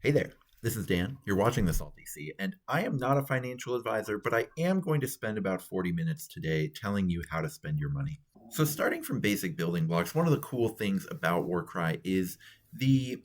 Hey there, this is Dan. You're watching this All DC, and I am not a financial advisor, but I am going to spend about 40 minutes today telling you how to spend your money. So, starting from basic building blocks, one of the cool things about Warcry is the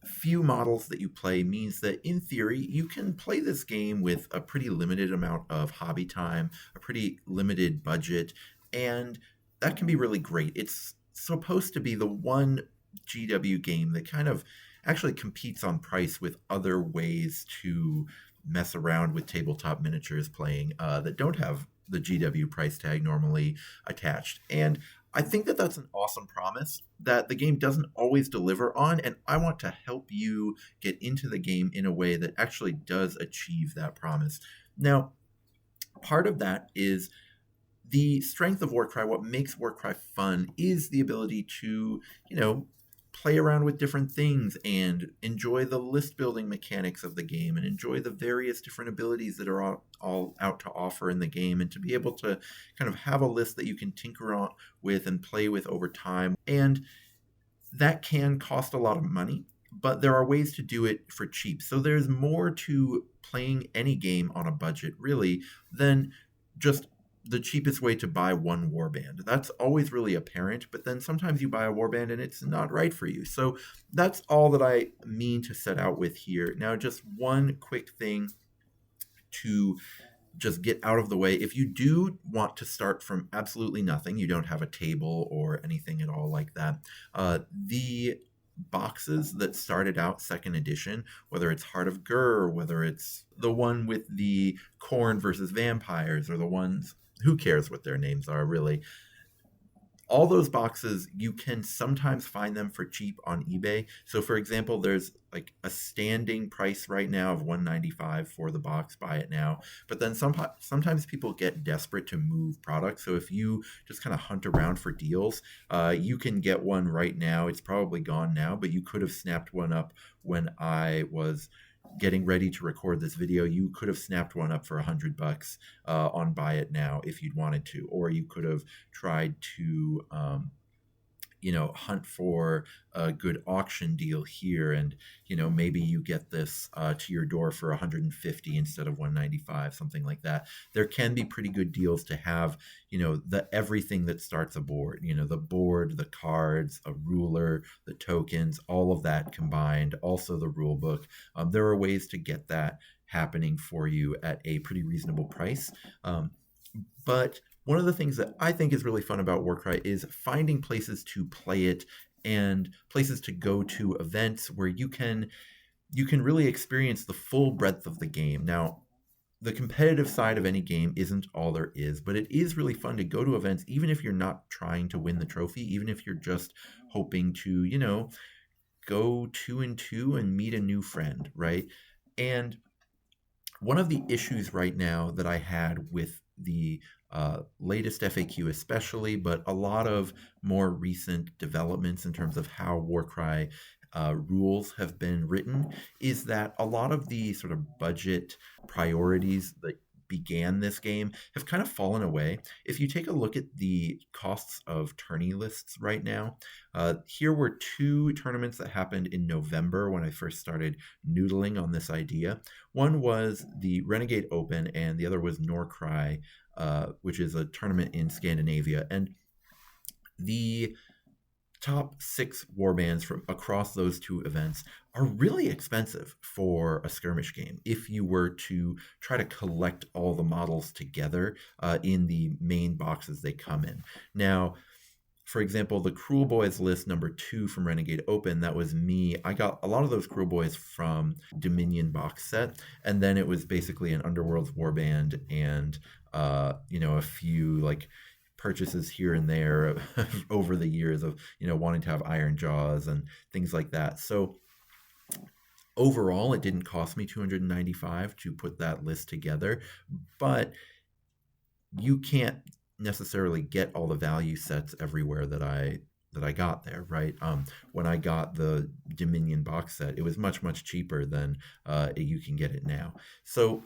few models that you play means that in theory you can play this game with a pretty limited amount of hobby time, a pretty limited budget, and that can be really great. It's supposed to be the one GW game that kind of actually competes on price with other ways to mess around with tabletop miniatures playing that don't have the GW price tag normally attached. And I think that that's an awesome promise that the game doesn't always deliver on, and I want to help you get into the game in a way that actually does achieve that promise. Now, part of that is the strength of Warcry. What makes Warcry fun is the ability to, play around with different things and enjoy the list building mechanics of the game and enjoy the various different abilities that are all out to offer in the game, and to be able to kind of have a list that you can tinker on with and play with over time. And that can cost a lot of money, but there are ways to do it for cheap. So there's more to playing any game on a budget, really, than just the cheapest way to buy one warband. That's always really apparent, but then sometimes you buy a warband and it's not right for you. So that's all that I mean to set out with here. Now, just one quick thing to just get out of the way. If you do want to start from absolutely nothing, you don't have a table or anything at all like that, the boxes that started out second edition, whether it's Heart of Gur, whether it's the one with the Corn versus vampires, or the ones, who cares what their names are really, all those boxes, you can sometimes find them for cheap on eBay. So for example, there's like a standing price right now of $195 for the box, buy it now. But then sometimes people get desperate to move products. So if you just kind of hunt around for deals, you can get one right now. It's probably gone now, but you could have snapped one up when I was getting ready to record this video. You could have snapped one up for $100 on Buy It Now if you'd wanted to, or you could have tried to hunt for a good auction deal here, and maybe you get this to your door for 150 instead of 195, something like that. There can be pretty good deals to have the everything that starts a board, the board, the cards, a ruler, the tokens, all of that combined, also the rule book. There are ways to get that happening for you at a pretty reasonable price. But one of the things that I think is really fun about Warcry is finding places to play it and places to go to events where you can really experience the full breadth of the game. Now, the competitive side of any game isn't all there is, but it is really fun to go to events, even if you're not trying to win the trophy, even if you're just hoping to, go 2-2 and meet a new friend, right? And one of the issues right now that I had with the latest FAQ especially, but a lot of more recent developments in terms of how Warcry rules have been written, is that a lot of the sort of budget priorities that began this game have kind of fallen away. If you take a look at the costs of tourney lists right now, here were two tournaments that happened in November when I first started noodling on this idea. One was the Renegade Open, and the other was Norcry, which is a tournament in Scandinavia. And the top 6 warbands from across those two events are really expensive for a skirmish game if you were to try to collect all the models together in the main boxes they come in. Now, for example, the Cruel Boys list number 2 from Renegade Open, that was me. I got a lot of those Cruel Boys from Dominion box set, and then it was basically an Underworld's warband and a few like purchases here and there over the years of wanting to have Iron Jaws and things like that. So overall, it didn't cost me $295 to put that list together, but you can't necessarily get all the value sets everywhere that I got there, right? When I got the Dominion box set, it was much cheaper than you can get it now. So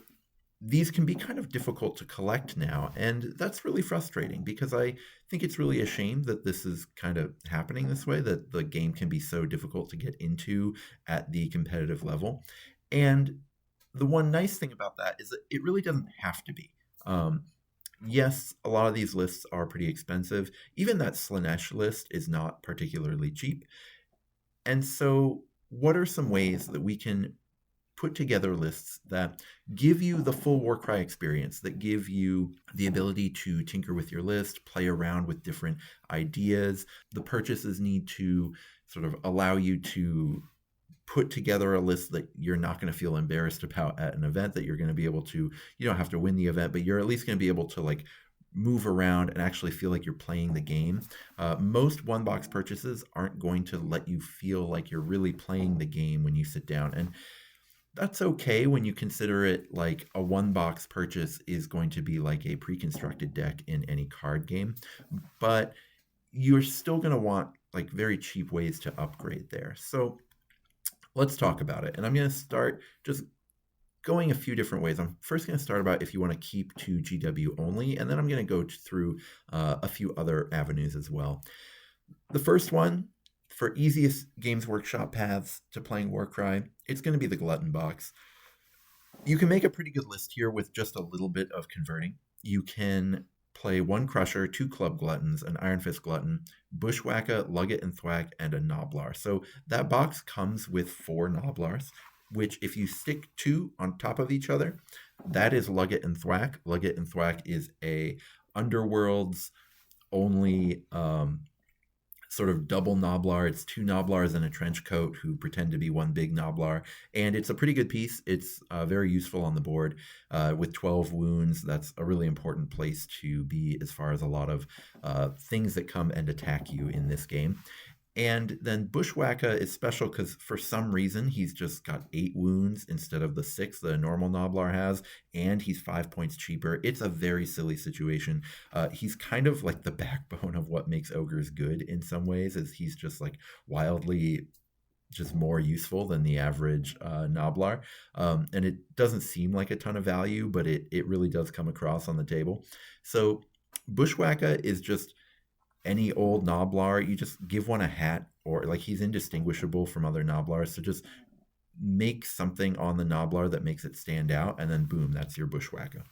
these can be kind of difficult to collect now, and that's really frustrating because I think it's really a shame that this is kind of happening this way, that the game can be so difficult to get into at the competitive level. And the one nice thing about that is that it really doesn't have to be. Um, yes, a lot of these lists are pretty expensive. Even that Slanesh list is not particularly cheap. And so, what are some ways that we can put together lists that give you the full Warcry experience, that give you the ability to tinker with your list, play around with different ideas? The purchases need to sort of allow you to put together a list that you're not going to feel embarrassed about at an event, that you're going to be able to, you don't have to win the event, but you're at least going to be able to like move around and actually feel like you're playing the game. Most one box purchases aren't going to let you feel like you're really playing the game when you sit down. And that's okay when you consider it like a one box purchase is going to be like a pre-constructed deck in any card game, but you're still going to want like very cheap ways to upgrade there. So let's talk about it. And I'm going to start just going a few different ways. I'm first going to start about if you want to keep to GW only, and then I'm going to go through a few other avenues as well. The first one, for easiest Games Workshop paths to playing Warcry, it's going to be the Glutton box. You can make a pretty good list here with just a little bit of converting. You can play one Crusher, two Club Gluttons, an Iron Fist Glutton, Bushwhacker, Lugget and Thwack, and a Noblar. So that box comes with 4 Noblars, which if you stick 2 on top of each other, that is Lugget and Thwack. Lugget and Thwack is a Underworlds only sort of double Noblar. It's 2 Noblars and a trench coat who pretend to be one big Noblar. And it's a pretty good piece. It's very useful on the board. With 12 wounds, that's a really important place to be as far as a lot of things that come and attack you in this game. And then Bushwhacker is special because for some reason he's just got 8 wounds instead of the 6 that a normal Noblar has, and he's 5 points cheaper. It's a very silly situation. He's kind of like the backbone of what makes ogres good in some ways, is he's just like wildly just more useful than the average Noblar. And it doesn't seem like a ton of value, but it really does come across on the table. So Bushwhacker is just any old Noblar. You just give one a hat, or like he's indistinguishable from other Noblars. So just make something on the Noblar that makes it stand out, and then boom, that's your Bushwhacker.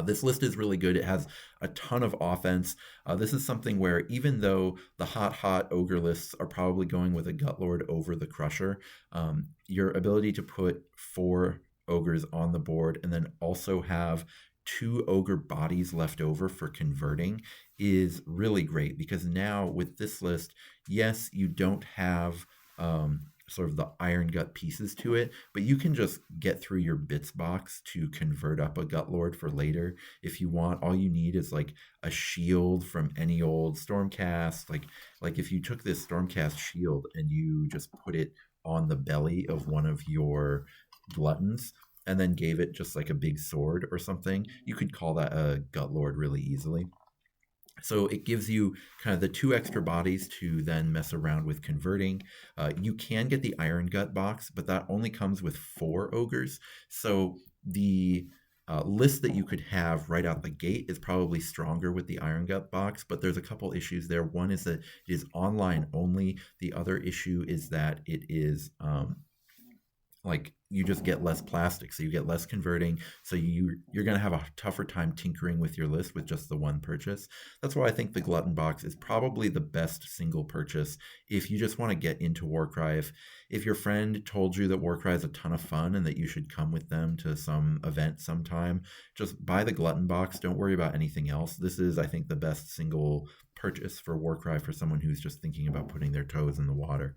This list is really good. It has a ton of offense. This is something where even though the hot ogre lists are probably going with a Gutlord over the Crusher, your ability to put 4 ogres on the board and then also have 2 ogre bodies left over for converting is really great, because now with this list, yes, you don't have sort of the iron gut pieces to it, but you can just get through your bits box to convert up a Gutlord for later if you want. All you need is like a shield from any old Stormcast. Like if you took this Stormcast shield and you just put it on the belly of one of your Gluttons and then gave it just like a big sword or something, you could call that a Gutlord really easily. So it gives you kind of the 2 extra bodies to then mess around with converting. You can get the Iron Gut box, but that only comes with 4 ogres. So the list that you could have right out the gate is probably stronger with the Iron Gut box, but there's a couple issues there. One is that it is online only. The other issue is that it is like you just get less plastic, so you get less converting, so you're going to have a tougher time tinkering with your list with just the one purchase. That's why I think the Glutton box is probably the best single purchase if you just want to get into Warcry. If your friend told you that Warcry is a ton of fun and that you should come with them to some event sometime, just buy the Glutton box. Don't worry about anything else. This is, I think, the best single purchase for Warcry for someone who's just thinking about putting their toes in the water.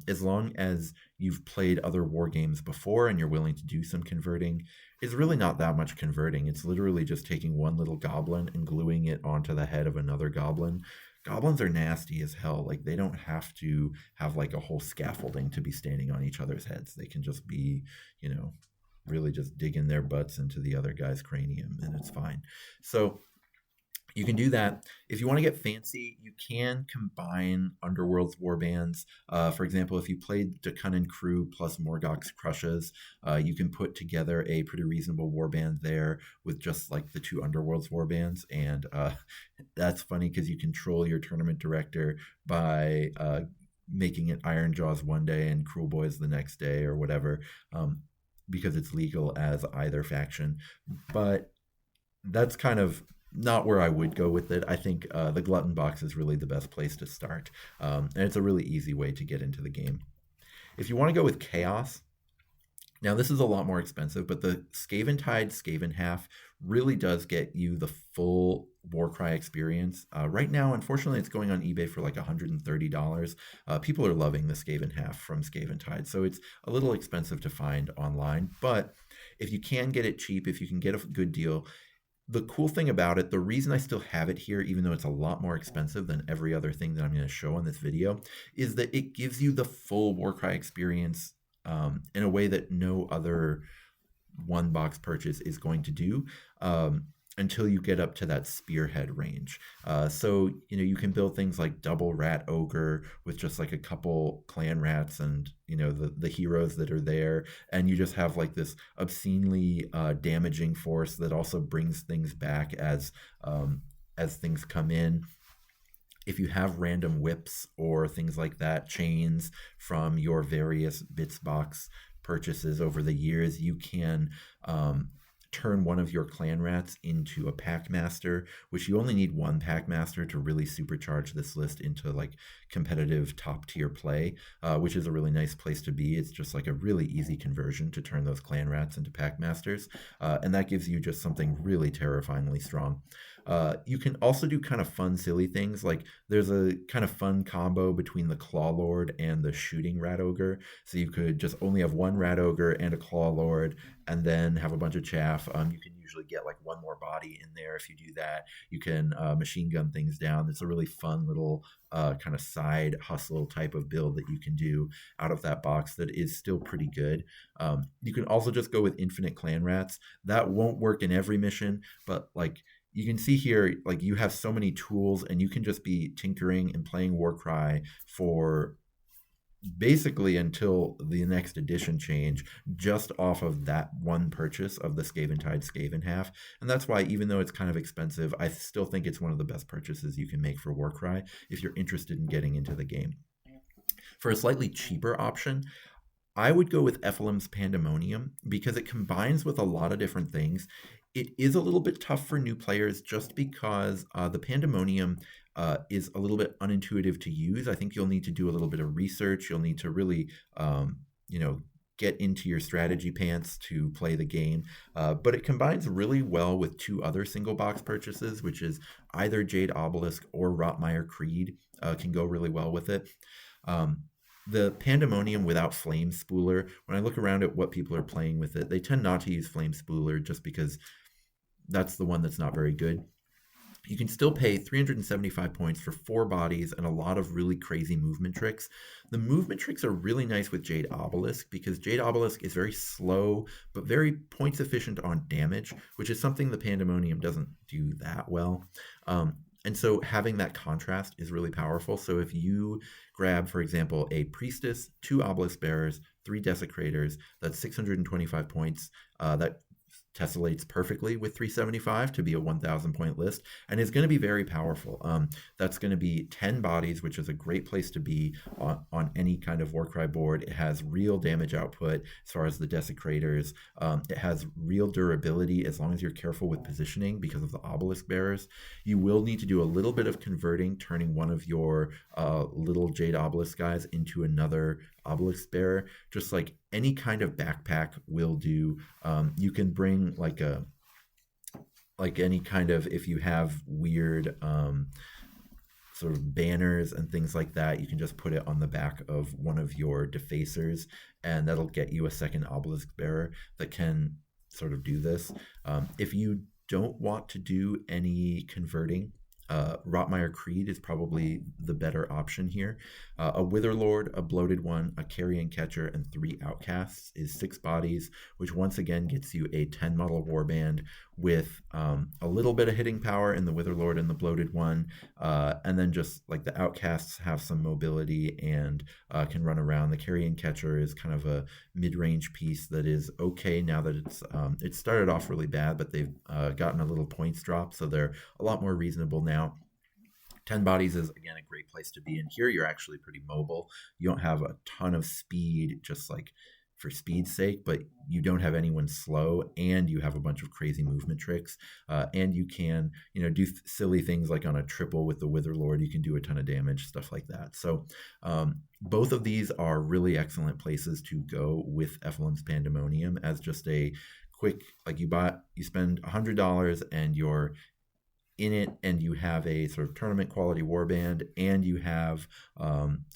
As long as you've played other war games before and you're willing to do some converting, it's really not that much converting. It's literally just taking one little goblin and gluing it onto the head of another goblin. Goblins are nasty as hell. Like, they don't have to have like a whole scaffolding to be standing on each other's heads. They can just be, really just digging their butts into the other guy's cranium, and it's fine. So You can do that. If you want to get fancy, you can combine Underworld's warbands. For example, if you played Dakunin Crew plus Morgoth's Crushes, you can put together a pretty reasonable warband there with just like the two Underworld's warbands. And that's funny because you control your tournament director by making it Iron Jaws one day and Cruel Boys the next day or whatever, because it's legal as either faction. But that's kind of not where I would go with it. I think the Glutton box is really the best place to start, and it's a really easy way to get into the game. If you want to go with Chaos, now this is a lot more expensive, but the Skaven Tide Skaven half really does get you the full Warcry experience. Right now, unfortunately, it's going on eBay for like $130. People are loving the Skaven half from Skaven Tide, so it's a little expensive to find online. But if you can get it cheap, if you can get a good deal, the cool thing about it, the reason I still have it here, even though it's a lot more expensive than every other thing that I'm going to show in this video, is that it gives you the full Warcry experience in a way that no other one box purchase is going to do, until you get up to that spearhead range. So, you can build things like double rat ogre with just like a couple clan rats and, the heroes that are there. And you just have like this obscenely damaging force that also brings things back as things come in. If you have random whips or things like that, chains from your various bits box purchases over the years, you can turn one of your clan rats into a pack master, which you only need one pack master to really supercharge this list into like competitive top tier play, which is a really nice place to be. It's just like a really easy conversion to turn those clan rats into pack masters, and that gives you just something really terrifyingly strong. You can also do kind of fun, silly things. Like there's a kind of fun combo between the Claw Lord and the Shooting Rat Ogre. So you could just only have one Rat Ogre and a Claw Lord, and then have a bunch of chaff. You can usually get like one more body in there if you do that. You can machine gun things down. It's a really fun little kind of side hustle type of build that you can do out of that box that is still pretty good. You can also just go with infinite clan rats. That won't work in every mission, but like you can see here, like you have so many tools and you can just be tinkering and playing Warcry for basically until the next edition change, just off of that one purchase of the Skaven Tide Skaven half. And that's why, even though it's kind of expensive, I still think it's one of the best purchases you can make for Warcry if you're interested in getting into the game. For a slightly cheaper option, I would go with Ephelim's Pandemonium because it combines with a lot of different things. It is a little bit tough for new players just because the Pandemonium is a little bit unintuitive to use. I think you'll need to do a little bit of research. You'll need to really, get into your strategy pants to play the game. But it combines really well with two other single box purchases, which is either Jade Obelisk or Rotmire Creed can go really well with it. The Pandemonium without Flame Spooler, when I look around at what people are playing with it, they tend not to use Flame Spooler just because that's the one that's not very good. You can still pay 375 points for 4 bodies and a lot of really crazy movement tricks. The movement tricks are really nice with Jade Obelisk because Jade Obelisk is very slow but very points efficient on damage, which is something the Pandemonium doesn't do that well. And so having that contrast is really powerful. So if you grab, for example, a Priestess, 2 Obelisk Bearers, 3 Desecrators, that's 625 points. That tessellates perfectly with 375 to be a 1,000 point list, and is going to be very powerful. That's going to be 10 bodies, which is a great place to be on any kind of Warcry board. It has real damage output as far as the Desecrators. It has real durability as long as you're careful with positioning because of the Obelisk Bearers. You will need to do a little bit of converting, turning one of your little Jade Obelisk guys into another Obelisk Bearer. Just like any kind of backpack will do. You can bring like any kind of, if you have weird sort of banners and things like that, you can just put it on the back of one of your defacers, and that'll get you a second Obelisk Bearer that can sort of do this. If you don't want to do any converting, Rotmire Creed is probably the better option here. A Witherlord, a Bloated One, a Carrion Catcher, and 3 Outcasts is 6 bodies, which once again gets you a 10 model warband with a little bit of hitting power in the Witherlord and the Bloated One, and then just like the Outcasts have some mobility and can run around. The Carrion Catcher is kind of a mid-range piece that is okay now that it started off really bad, but they've gotten a little points drop, so they're a lot more reasonable now. 10 bodies is, again, a great place to be. And here you're actually pretty mobile. You don't have a ton of speed, just like for speed's sake, but you don't have anyone slow, and you have a bunch of crazy movement tricks. And you can, do silly things like on a triple with the Witherlord, you can do a ton of damage, stuff like that. So both of these are really excellent places to go with Ephelim's Pandemonium as just a quick, like you spend $100 and you're in it, and you have a sort of tournament quality warband, and you have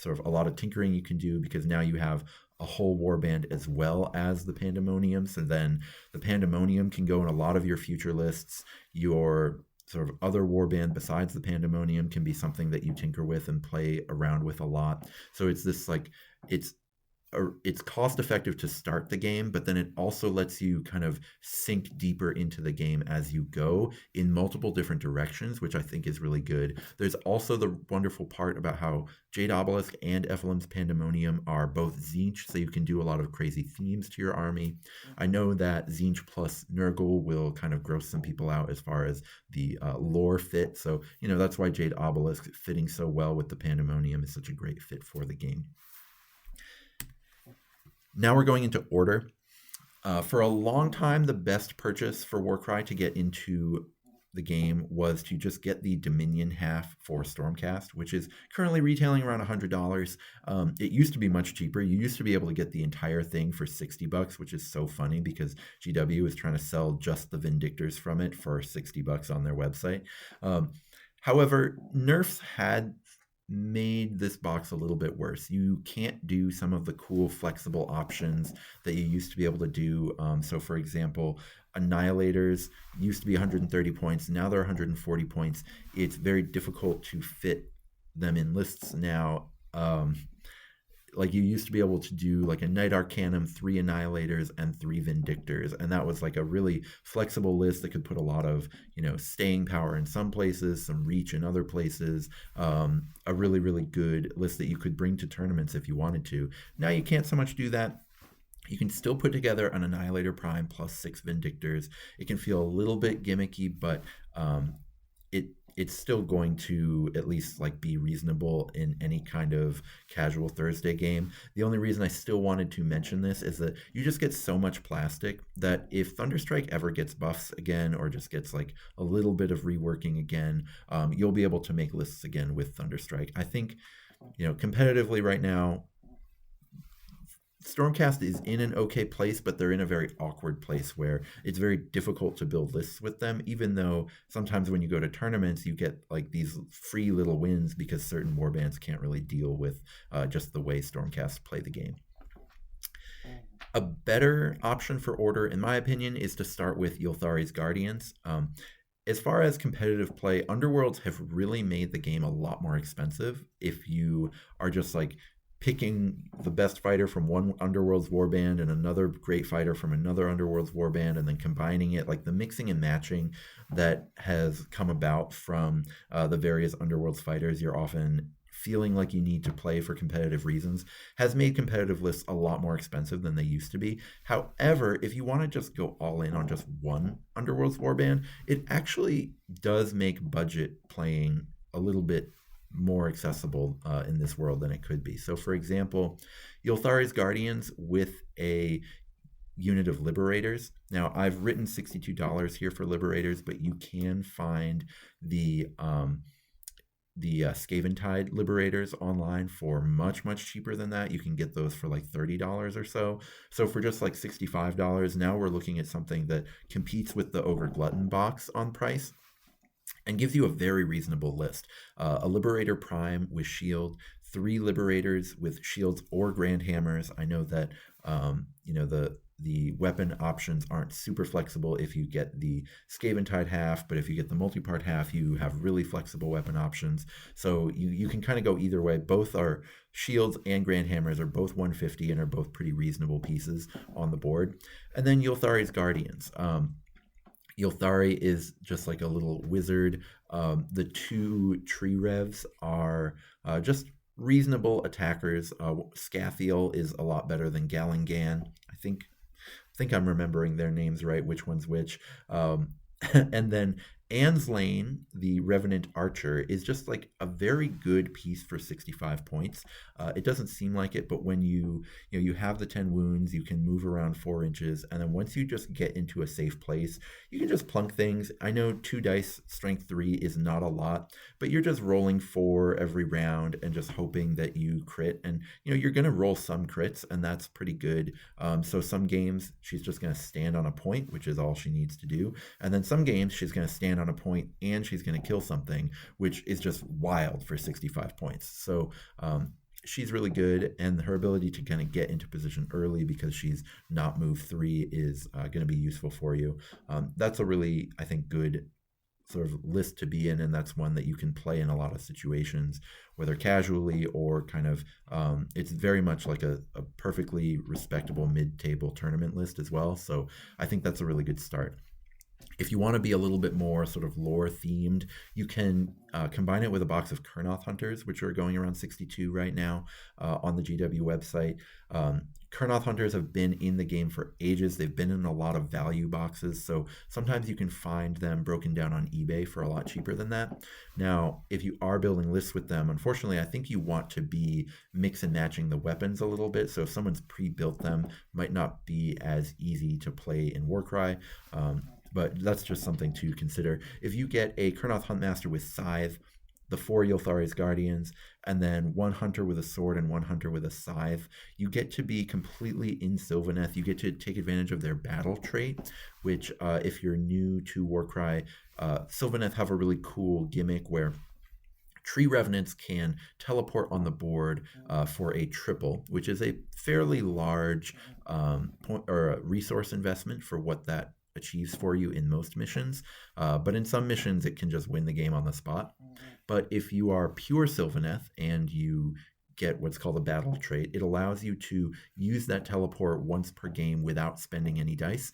sort of a lot of tinkering you can do, because now you have a whole warband as well as the Pandemonium. So then the Pandemonium can go in a lot of your future lists. Your sort of other warband besides the Pandemonium can be something that you tinker with and play around with a lot. So it's this like, it's cost effective to start the game, but then it also lets you kind of sink deeper into the game as you go in multiple different directions, which I think is really good. There's also the wonderful part about how Jade Obelisk and Ephelim's Pandemonium are both Tzeentch, so you can do a lot of crazy themes to your army. I know that Tzeentch plus Nurgle will kind of gross some people out as far as the lore fit, so that's why Jade Obelisk fitting so well with the Pandemonium is such a great fit for the game. Now we're going into order. For a long time, the best purchase for Warcry to get into the game was to just get the Dominion half for Stormcast, which is currently retailing around $100. It used to be much cheaper. You used to be able to get the entire thing for $60, which is so funny because GW is trying to sell just the Vindictors from it for $60 on their website. However, nerfs had made this box a little bit worse. You can't do some of the cool flexible options that you used to be able to do. So for example, Annihilators used to be 130 points. Now they're 140 points. It's very difficult to fit them in lists now. Like you used to be able to do like a Knight Arcanum, 3 Annihilators, and 3 Vindictors. And that was like a really flexible list that could put a lot of, staying power in some places, some reach in other places. A really, really good list that you could bring to tournaments if you wanted to. Now you can't so much do that. You can still put together an Annihilator Prime plus 6 Vindictors. It can feel a little bit gimmicky, but it's still going to at least like be reasonable in any kind of casual Thursday game. The only reason I still wanted to mention this is that you just get so much plastic that if Thunderstrike ever gets buffs again, or just gets like a little bit of reworking again, you'll be able to make lists again with Thunderstrike. I think, competitively right now, Stormcast is in an okay place, but they're in a very awkward place where it's very difficult to build lists with them, even though sometimes when you go to tournaments, you get like these free little wins because certain warbands can't really deal with just the way Stormcast play the game. A better option for order, in my opinion, is to start with Ylthari's Guardians. As far as competitive play, Underworlds have really made the game a lot more expensive if you are just like picking the best fighter from one Underworld's warband and another great fighter from another Underworld's warband, and then combining it, like the mixing and matching that has come about from the various Underworld's fighters you're often feeling like you need to play for competitive reasons, has made competitive lists a lot more expensive than they used to be. However, if you want to just go all in on just one Underworld's warband, it actually does make budget playing a little bit more accessible in this world than it could be. So for example, Ylthari's Guardians with a unit of Liberators. Now I've written $62 here for Liberators, but you can find the Scaventide Liberators online for much, much cheaper than that. You can get those for like $30 or so. So for just like $65, now we're looking at something that competes with the Ogre Glutton box on price and gives you a very reasonable list. A Liberator Prime with shield, 3 Liberators with shields or Grand Hammers. I know that the weapon options aren't super flexible if you get the Scaventide half, but if you get the multi-part half, you have really flexible weapon options. So you can kind of go either way. Both are shields and grand hammers are both 150 and are both pretty reasonable pieces on the board. And then Yulthari's Guardians. Yulthari is just like a little wizard. The two tree revs are just reasonable attackers. Scathiel is a lot better than Galangan. I think I'm remembering their names right, which one's which. And then Anslane, the Revenant Archer, is just like a very good piece for 65 points. It doesn't seem like it, but when you have the 10 wounds, you can move around 4 inches, and then once you just get into a safe place, you can just plunk things. I know 2 dice, strength 3 is not a lot, but you're just rolling 4 every round and just hoping that you crit, and you're going to roll some crits, and that's pretty good. So some games she's just going to stand on a point, which is all she needs to do, and then some games she's going to stand on a point and she's going to kill something, which is just wild for 65 points. So she's really good, and her ability to kind of get into position early because she's not move 3 is going to be useful for you. That's a really, I think, good sort of list to be in, and that's one that you can play in a lot of situations, whether casually or kind of it's very much like a perfectly respectable mid-table tournament list as well. So I think that's a really good start. If you want to be a little bit more sort of lore themed, you can combine it with a box of Kurnoth Hunters, which are going around 62 right now on the GW website. Kurnoth Hunters have been in the game for ages. They've been in a lot of value boxes, so sometimes you can find them broken down on eBay for a lot cheaper than that. Now, if you are building lists with them, unfortunately, I think you want to be mix and matching the weapons a little bit. So if someone's pre-built them, might not be as easy to play in Warcry. But that's just something to consider. If you get a Kurnoth Huntmaster with Scythe, the 4 Yulthari's Guardians, and then 1 Hunter with a sword and 1 Hunter with a Scythe, you get to be completely in Sylvaneth. You get to take advantage of their battle trait, which if you're new to Warcry, Sylvaneth have a really cool gimmick where Tree Revenants can teleport on the board for a triple, which is a fairly large point or a resource investment for what that achieves for you in most missions, but in some missions it can just win the game on the spot. But if you are pure Sylvaneth and you get what's called a battle trait, it allows you to use that teleport once per game without spending any dice,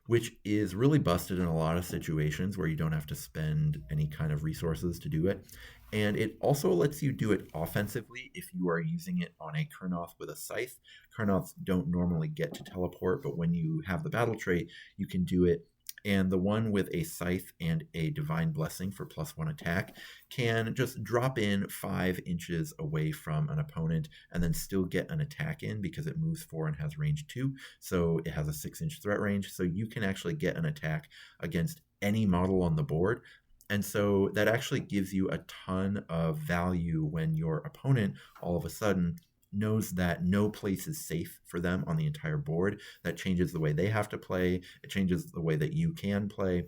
which is really busted in a lot of situations where you don't have to spend any kind of resources to do it. And it also lets you do it offensively if you are using it on a Kurnoth with a Scythe. Kurnoths don't normally get to teleport, but when you have the battle trait, you can do it. And the one with a Scythe and a Divine Blessing for +1 attack can just drop in 5 inches away from an opponent and then still get an attack in because it moves 4 and has range 2. So it has a 6-inch threat range. So you can actually get an attack against any model on the board. And so that actually gives you a ton of value when your opponent all of a sudden knows that no place is safe for them on the entire board. That changes the way they have to play. It changes the way that you can play.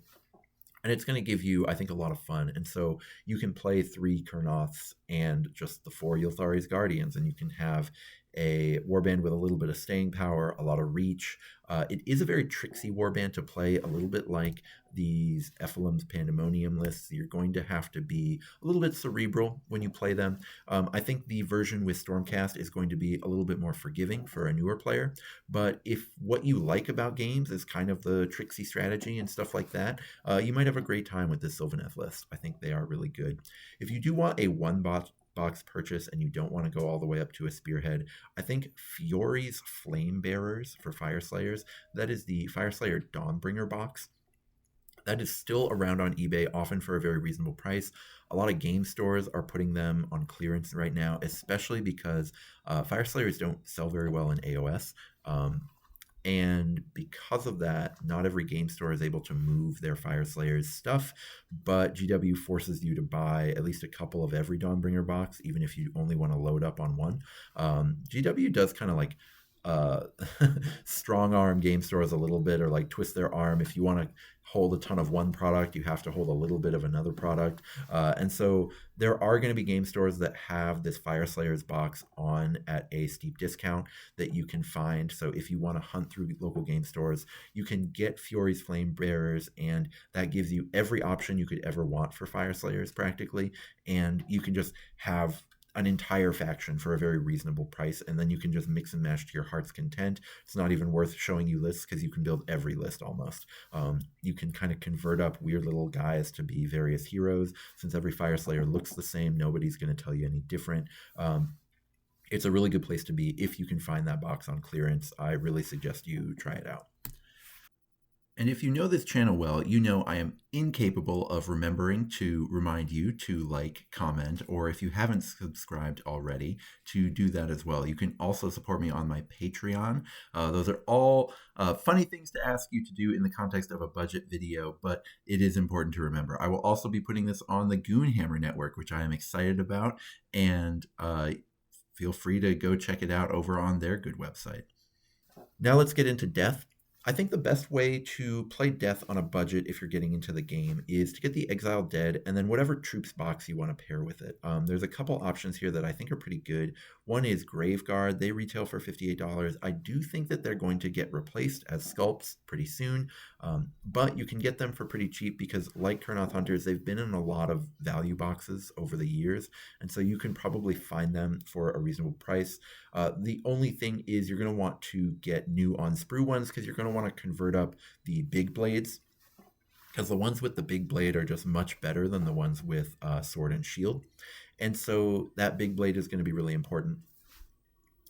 And it's going to give you, I think, a lot of fun. And so you can play 3 Kurnoths and just the 4 Yulthari's Guardians, and you can have a warband with a little bit of staying power, a lot of reach. It is a very tricksy warband to play, a little bit like these Ephelim's Pandemonium lists. You're going to have to be a little bit cerebral when you play them. I think the version with Stormcast is going to be a little bit more forgiving for a newer player. But if what you like about games is kind of the tricksy strategy and stuff like that, you might have a great time with this Sylvaneth list. I think they are really good. If you do want a one-box purchase and you don't want to go all the way up to a spearhead, I think Fiori's Flame Bearers for Fire Slayers, that is the Fire Slayer Dawnbringer box. That is still around on eBay, often for a very reasonable price. A lot of game stores are putting them on clearance right now, especially because Fire Slayers don't sell very well in AOS. And because of that, not every game store is able to move their Fire Slayers stuff, but GW forces you to buy at least a couple of every Dawnbringer box, even if you only want to load up on one. GW does kind of like uh, strong arm game stores a little bit, or like twist their arm. If you want to hold a ton of one product, you have to hold a little bit of another product. And so there are going to be game stores that have this Fire Slayers box on at a steep discount that you can find. So if you want to hunt through local game stores, you can get Fury's Flame Bearers, and that gives you every option you could ever want for Fire Slayers practically. And you can just have an entire faction for a very reasonable price, and then you can just mix and match to your heart's content. It's not even worth showing you lists because you can build every list almost. You can kind of convert up weird little guys to be various heroes. Since every Fire Slayer looks the same, nobody's going to tell you any different. It's a really good place to be if you can find that box on clearance. I really suggest you try it out. And if you know this channel well, you know I am incapable of remembering to remind you to like, comment, or if you haven't subscribed already, to do that as well. You can also support me on my Patreon. Those are all funny things to ask you to do in the context of a budget video, but it is important to remember. I will also be putting this on the Goonhammer Network, which I am excited about, and feel free to go check it out over on their good website. Now let's get into death. I think the best way to play death on a budget if you're getting into the game is to get the Exiled Dead and then whatever troops box you want to pair with it. There's a couple options here that I think are pretty good. One is Graveguard. They retail for $58. I do think that they're going to get replaced as sculpts pretty soon, but you can get them for pretty cheap because, like Kurnoth Hunters, they've been in a lot of value boxes over the years, and so you can probably find them for a reasonable price. The only thing is you're going to want to get new on sprue ones because you're going to want to convert up the big blades, because the ones with the big blade are just much better than the ones with sword and shield. And so that big blade is going to be really important.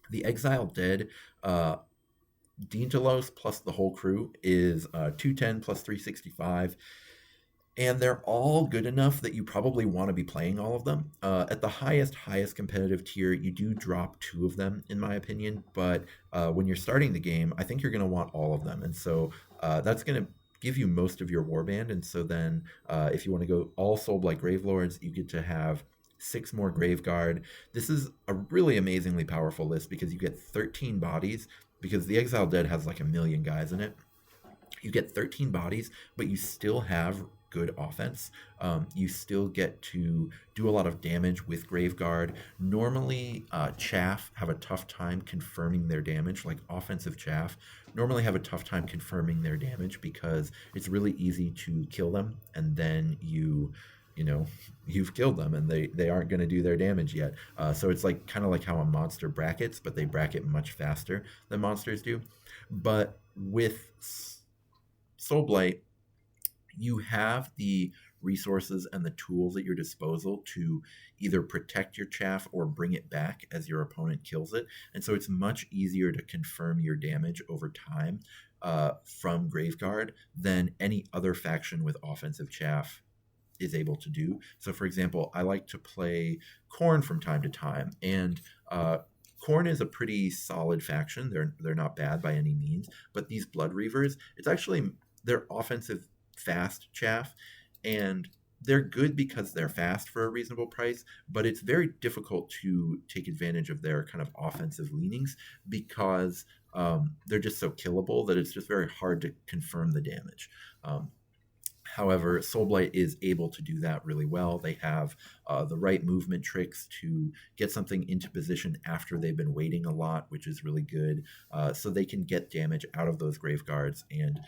The Exiled Dead, Dintalos plus the whole crew is 210 plus 365. And they're all good enough that you probably want to be playing all of them. At the highest competitive tier, you do drop two of them, in my opinion. But when you're starting the game, I think you're going to want all of them. And so that's going to give you most of your warband. And so then if you want to go all Soulblight Gravelords, you get to have 6 more Graveguard. This is a really amazingly powerful list because you get 13 bodies, because the Exiled Dead has like a million guys in it. You get 13 bodies, but you still have good offense. You still get to do a lot of damage with Graveguard. Normally, Chaff have a tough time confirming their damage, like offensive Chaff normally have a tough time confirming their damage because it's really easy to kill them, and then you've killed them and they aren't going to do their damage yet. So it's like kind of like how a monster brackets, but they bracket much faster than monsters do. But with Soulblight, you have the resources and the tools at your disposal to either protect your chaff or bring it back as your opponent kills it. And so it's much easier to confirm your damage over time from Graveguard than any other faction with offensive chaff is able to do. So, for example, I like to play Khorne from time to time, and Khorne is a pretty solid faction. They're not bad by any means, but these Blood Reavers, it's actually they're offensive fast chaff, and they're good because they're fast for a reasonable price, but it's very difficult to take advantage of their kind of offensive leanings because they're just so killable that it's just very hard to confirm the damage. However, Soulblight is able to do that really well. They have the right movement tricks to get something into position after they've been waiting a lot, which is really good. So they can get damage out of those Graveguards, and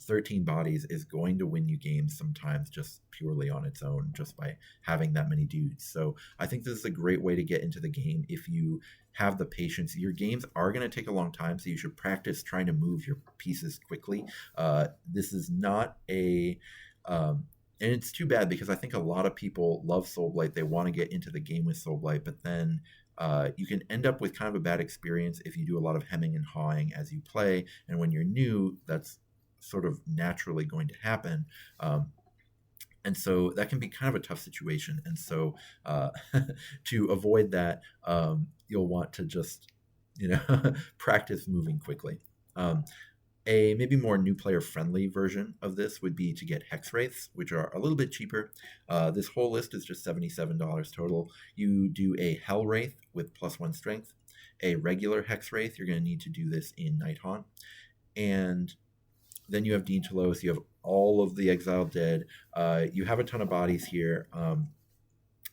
13 bodies is going to win you games sometimes just purely on its own, just by having that many dudes. So I think this is a great way to get into the game if you have the patience. Your games are going to take a long time, so you should practice trying to move your pieces quickly. This is not a and it's too bad because I think a lot of people love Soulblight. They want to get into the game with Soulblight, but then you can end up with kind of a bad experience if you do a lot of hemming and hawing as you play. And when you're new, that's sort of naturally going to happen. And so that can be kind of a tough situation. And so to avoid that, you'll want to just, practice moving quickly. A maybe more new player friendly version of this would be to get Hex Wraiths, which are a little bit cheaper. This whole list is just $77 total. You do a Hell Wraith with +1 strength, a regular Hex Wraith, you're going to need to do this in Night Haunt. And then you have Dean Talos, you have all of the exiled dead. You have a ton of bodies here.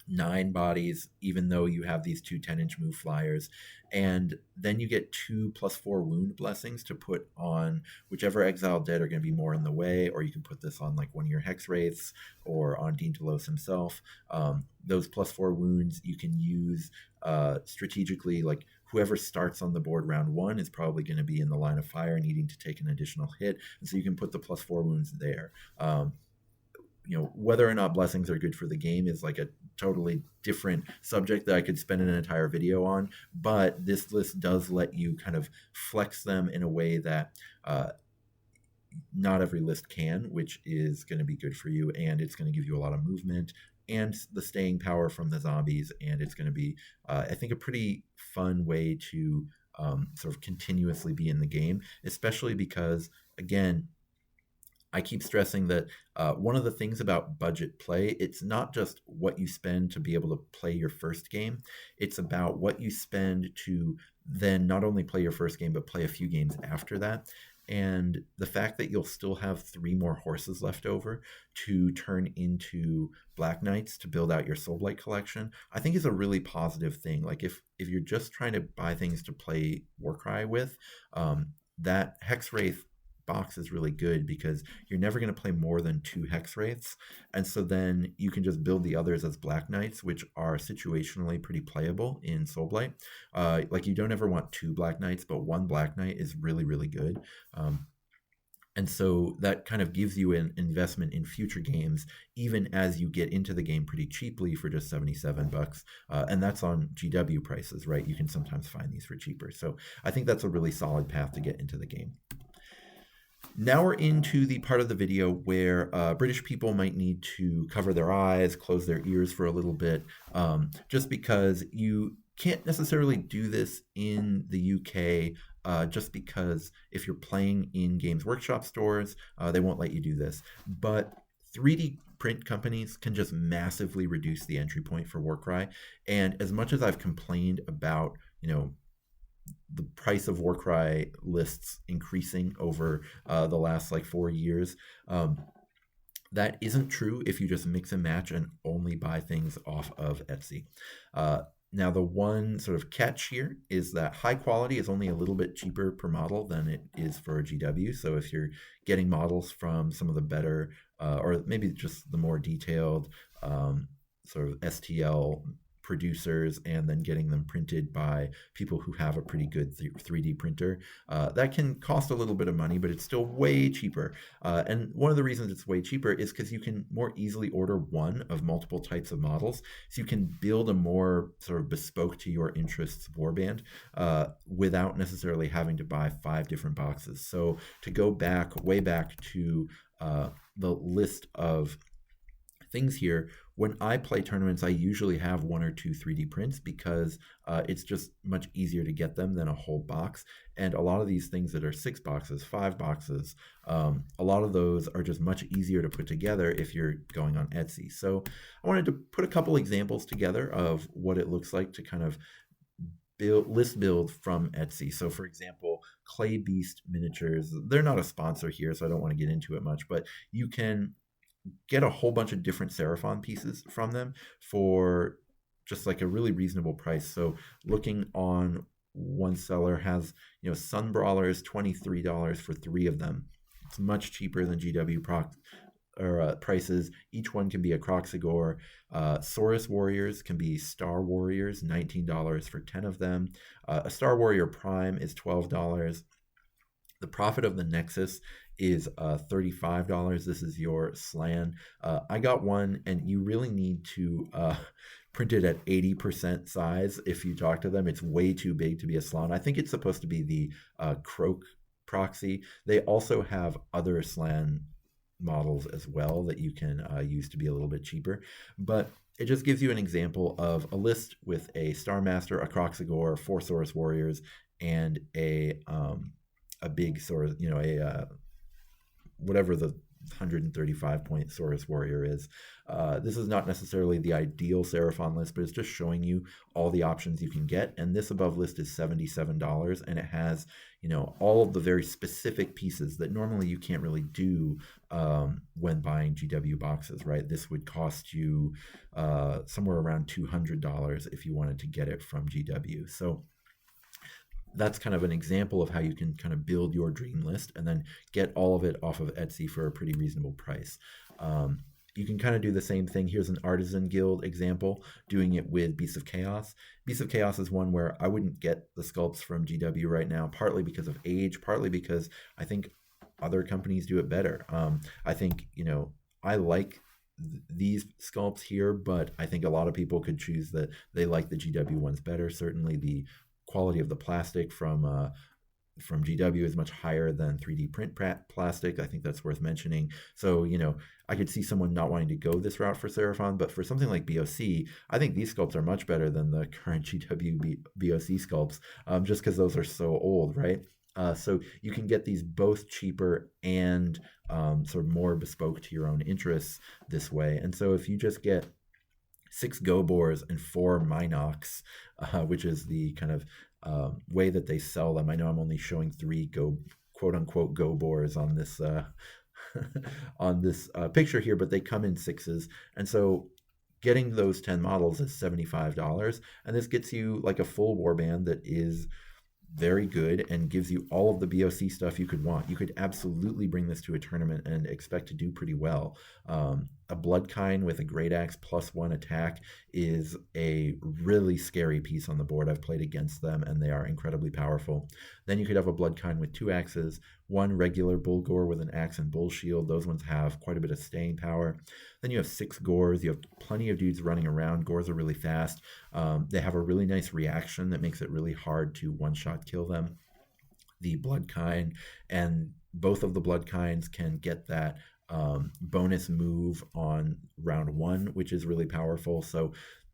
9 bodies, even though you have these 2 10-inch move flyers. And then you get 2+4 wound blessings to put on whichever exiled dead are going to be more in the way, or you can put this on like one of your Hex Wraiths or on Dean Talos himself. Those +4 wounds you can use strategically, like whoever starts on the board round 1 is probably going to be in the line of fire needing to take an additional hit. And so you can put the +4 wounds there. Whether or not blessings are good for the game is like a totally different subject that I could spend an entire video on, but this list does let you kind of flex them in a way that not every list can, which is going to be good for you, and it's going to give you a lot of movement and the staying power from the zombies, and it's going to be, I think, a pretty fun way to sort of continuously be in the game, especially because, again, I keep stressing that one of the things about budget play, it's not just what you spend to be able to play your first game. It's about what you spend to then not only play your first game, but play a few games after that. And the fact that you'll still have 3 more horses left over to turn into Black Knights to build out your Soulblight collection, I think is a really positive thing. Like if you're just trying to buy things to play Warcry with, that Hex Wraith box is really good because you're never going to play more than 2 Hex Wraiths, and so then you can just build the others as Black Knights, which are situationally pretty playable in Soulblight. Like you don't ever want 2 Black Knights, but 1 Black Knight is really, really good. And so that kind of gives you an investment in future games, even as you get into the game pretty cheaply for just $77. And that's on GW prices, right? You can sometimes find these for cheaper. So I think that's a really solid path to get into the game. Now we're into the part of the video where British people might need to cover their eyes, close their ears for a little bit, just because you can't necessarily do this in the UK, just because if you're playing in Games Workshop stores, they won't let you do this. But 3D print companies can just massively reduce the entry point for Warcry. And as much as I've complained about, the price of Warcry lists increasing over the last 4 years, that isn't true if you just mix and match and only buy things off of Etsy. Now, the one sort of catch here is that high quality is only a little bit cheaper per model than it is for a GW. So if you're getting models from some of the better, or maybe just the more detailed sort of STL producers and then getting them printed by people who have a pretty good 3D printer, that can cost a little bit of money, but it's still way cheaper. And one of the reasons it's way cheaper is because you can more easily order one of multiple types of models. So you can build a more sort of bespoke to your interests warband without necessarily having to buy 5 different boxes. So to go back, way back to the list of things here, when I play tournaments, I usually have 1 or 2 3D prints because it's just much easier to get them than a whole box. And a lot of these things that are 6 boxes, 5 boxes, a lot of those are just much easier to put together if you're going on Etsy. So I wanted to put a couple examples together of what it looks like to kind of list build from Etsy. So for example, Clay Beast Miniatures, they're not a sponsor here, so I don't want to get into it much, but you can get a whole bunch of different Seraphon pieces from them for just a really reasonable price. So looking on one seller has, Sun Brawlers, $23 for 3 of them. It's much cheaper than GW prices. Each one can be a Croxigore. Saurus Warriors can be Star Warriors, $19 for 10 of them. A Star Warrior Prime is $12. The Prophet of the Nexus is $35. This is your Slan. I got one, and you really need to print it at 80% size. If you talk to them, it's way too big to be a Slan. I think it's supposed to be the Croak proxy. They also have other Slan models as well that you can use to be a little bit cheaper. But it just gives you an example of a list with a Star Master, a Croxigore, 4 Saurus Warriors, and a big sort of, whatever the 135 point Saurus Warrior is. This is not necessarily the ideal Seraphon list, but it's just showing you all the options you can get. And this above list is $77, and it has, all of the very specific pieces that normally you can't really do when buying GW boxes, right? This would cost you somewhere around $200 if you wanted to get it from GW. So that's kind of an example of how you can kind of build your dream list and then get all of it off of Etsy for a pretty reasonable price. You can kind of do the same thing. Here's an Artisan Guild example, doing it with Beasts of Chaos. Beasts of Chaos is one where I wouldn't get the sculpts from GW right now, partly because of age, partly because I think other companies do it better. I think, I like these sculpts here, but I think a lot of people could choose that they like the GW ones better. Certainly the quality of the plastic from GW is much higher than 3D print plastic. I think that's worth mentioning. So, I could see someone not wanting to go this route for Seraphon, but for something like BOC, I think these sculpts are much better than the current GW BOC sculpts, just because those are so old, right? So you can get these both cheaper and sort of more bespoke to your own interests this way. And so if you just get 6 Gobors and 4 Minox, which is the kind of way that they sell them. I know I'm only showing 3 quote unquote Gobors on this on this picture here, but they come in 6s, and so getting those 10 models is $75, and this gets you like a full warband that is very good and gives you all of the BOC stuff you could want. You could absolutely bring this to a tournament and expect to do pretty well. A Bloodkind with a Great Axe +1 attack is a really scary piece on the board. I've played against them and they are incredibly powerful. Then you could have a Bloodkind with 2 axes, 1 regular Bullgore with an axe and bull shield. Those ones have quite a bit of staying power. Then you have 6 Gores. You have plenty of dudes running around. Gores are really fast. They have a really nice reaction that makes it really hard to one-shot kill them. The Bloodkind, and both of the Bloodkinds can get that bonus move on round 1, which is really powerful. So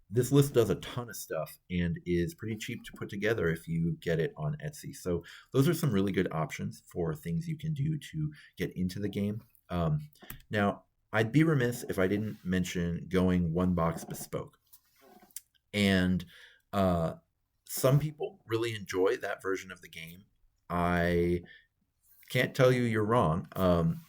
this list does a ton of stuff and is pretty cheap to put together if you get it on Etsy. So those are some really good options for things you can do to get into the game. Now, I'd be remiss if I didn't mention going 1 box bespoke. And some people really enjoy that version of the game. I can't tell you you're wrong.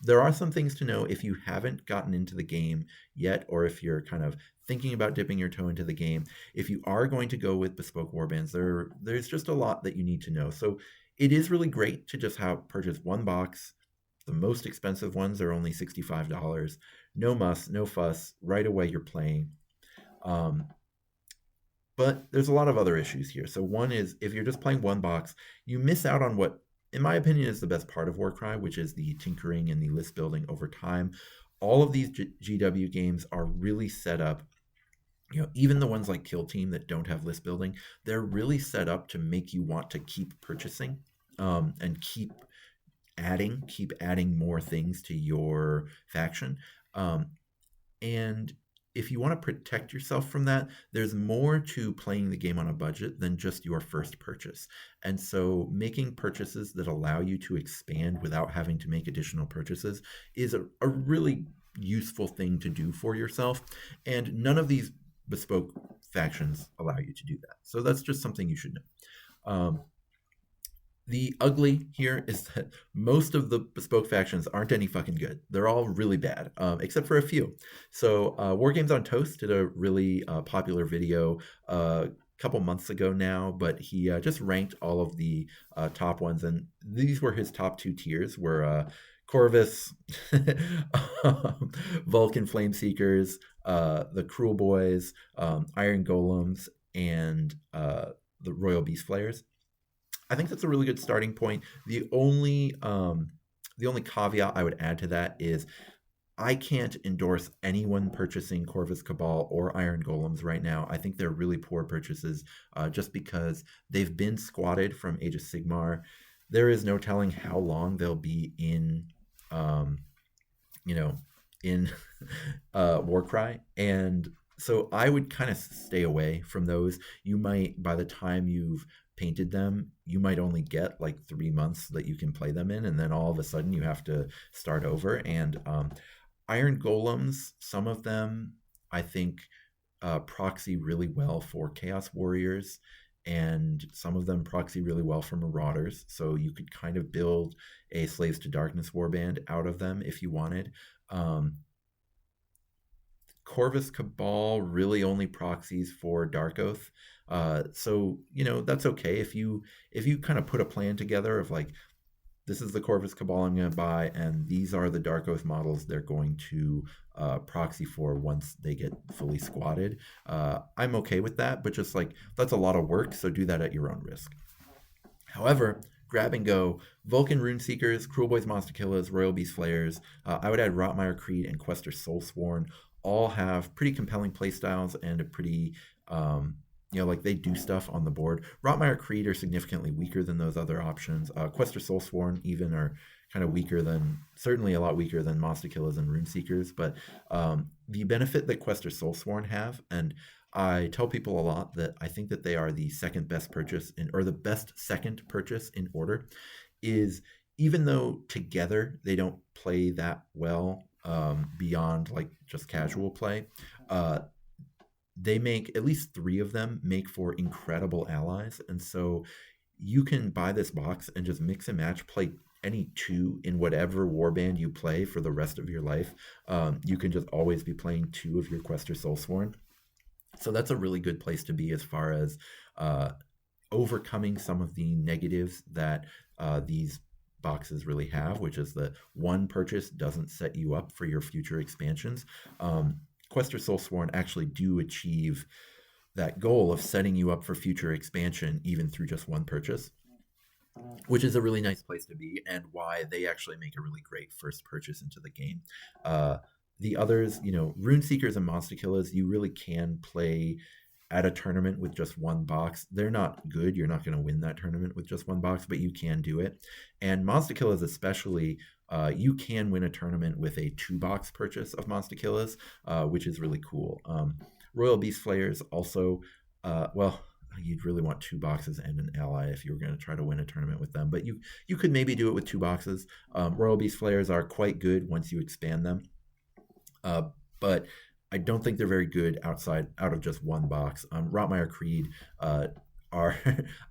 There are some things to know if you haven't gotten into the game yet, or if you're kind of thinking about dipping your toe into the game. If you are going to go with bespoke warbands, there's just a lot that you need to know. So it is really great to just purchase 1 box. The most expensive ones are only $65. No muss, no fuss. Right away you're playing. But there's a lot of other issues here. So one is, if you're just playing 1 box, you miss out on what, in my opinion, is the best part of Warcry, which is the tinkering and the list building over time. All of these GW games are really set up, even the ones like Kill Team that don't have list building, they're really set up to make you want to keep purchasing and keep adding more things to your faction. And if you want to protect yourself from that, there's more to playing the game on a budget than just your first purchase. And so making purchases that allow you to expand without having to make additional purchases is a really useful thing to do for yourself. And none of these bespoke factions allow you to do that. So that's just something you should know. The ugly here is that most of the bespoke factions aren't any fucking good. They're all really bad, except for a few. So War Games on Toast did a really popular video a couple months ago now, but he just ranked all of the top ones, and these were his top 2 tiers, were Corvus, Vulcan Flameseekers, the Cruel Boys, Iron Golems, and the Royal Beast Flayers. I think that's a really good starting point. The only caveat I would add to that is I can't endorse anyone purchasing Corvus Cabal or Iron Golems right now. I think they're really poor purchases just because they've been squatted from Age of Sigmar. There is no telling how long they'll be in Warcry, and so I would kind of stay away from those. You might, by the time you've painted them, you might only get like 3 months that you can play them in, and then all of a sudden you have to start over. And Iron Golems, some of them, I think, proxy really well for Chaos Warriors, and some of them proxy really well for Marauders. So you could kind of build a Slaves to Darkness warband out of them if you wanted. Corvus Cabal really only proxies for Dark Oath. So that's okay if you kind of put a plan together of like, this is the Corvus Cabal I'm going to buy, and these are the Dark Oath models they're going to proxy for once they get fully squatted. I'm okay with that, but just like, that's a lot of work, so do that at your own risk. However, grab and go, Vulcan Runeseekers, Cruel Boys Monster Killers, Royal Beast Flayers, I would add Rotmire Creed and Quester Soulsworn, all have pretty compelling playstyles and a pretty like they do stuff on the board. Rotmire Creed are significantly weaker than those other options. Quester Soulsworn even are kind of certainly a lot weaker than Monster Killers and Runeseekers. But the benefit that Quester Soulsworn have, and I tell people a lot that I think that they are the second best purchase or the best second purchase in order, is even though together they don't play that well beyond like just casual play, they make, at least 3 of them make for incredible allies. And so you can buy this box and just mix and match, play any 2 in whatever warband you play for the rest of your life. You can just always be playing 2 of your Quester Soulsworn. So that's a really good place to be as far as overcoming some of the negatives that these boxes really have, which is that one purchase doesn't set you up for your future expansions. Quester Soulsworn actually do achieve that goal of setting you up for future expansion even through just one purchase, which is a really nice place to be, and why they actually make a really great first purchase into the game. The others, Runeseekers and Monster Killers, you really can play at a tournament with just one box. They're not good. You're not going to win that tournament with just one box, but you can do it. And Monster Killers especially, you can win a tournament with a 2-box purchase of Monster Killers, which is really cool. Royal Beast Flayers also, you'd really want 2 boxes and an ally if you were going to try to win a tournament with them, but you could maybe do it with 2 boxes. Royal Beast Flayers are quite good once you expand them, but I don't think they're very good out of just one box. Rotmire Creed are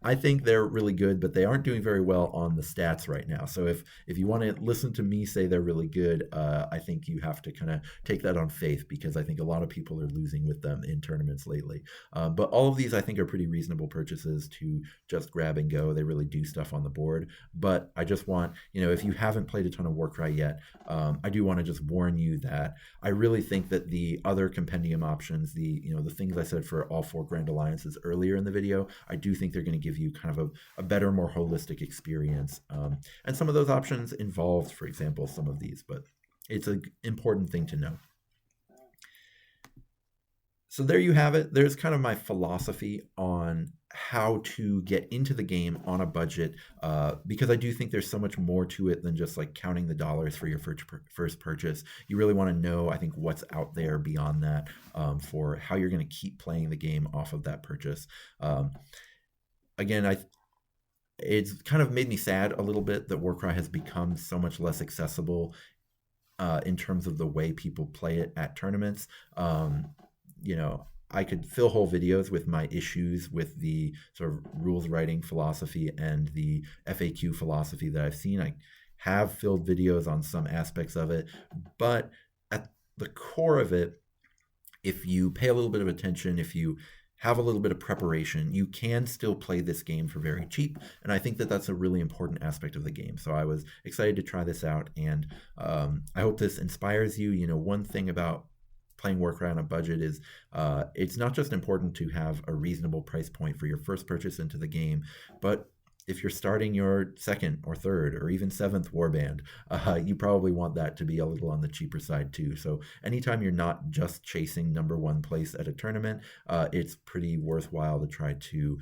I think they're really good, but they aren't doing very well on the stats right now. So if you want to listen to me say they're really good, I think you have to kind of take that on faith, because I think a lot of people are losing with them in tournaments lately. But all of these I think are pretty reasonable purchases to just grab and go. They really do stuff on the board. But I just want, if you haven't played a ton of Warcry yet, I do want to just warn you that I really think that the other compendium options, the things I said for all 4 Grand Alliances earlier in the video, I do think they're going to give you kind of a better, more holistic experience. And some of those options involved, for example, some of these, but it's an important thing to know. So there you have it. There's kind of my philosophy on how to get into the game on a budget, because I do think there's so much more to it than just like counting the dollars for your first purchase. You really want to know, I think, what's out there beyond that, for how you're going to keep playing the game off of that purchase. Again, it's kind of made me sad a little bit that Warcry has become so much less accessible in terms of the way people play it at tournaments. I could fill whole videos with my issues with the sort of rules writing philosophy and the FAQ philosophy that I've seen. I have filled videos on some aspects of it, but at the core of it, if you pay a little bit of attention, if you have a little bit of preparation, you can still play this game for very cheap. And I think that that's a really important aspect of the game. So I was excited to try this out, and I hope this inspires you. One thing about playing Warcry on a budget is it's not just important to have a reasonable price point for your first purchase into the game, but if you're starting your second or third or even 7th warband, you probably want that to be a little on the cheaper side too. So anytime you're not just chasing number 1 place at a tournament, it's pretty worthwhile to try to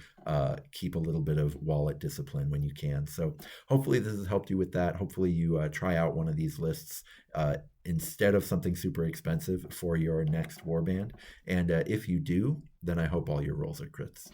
keep a little bit of wallet discipline when you can. So hopefully this has helped you with that. Hopefully you try out one of these lists instead of something super expensive for your next warband. And if you do, then I hope all your rolls are crits.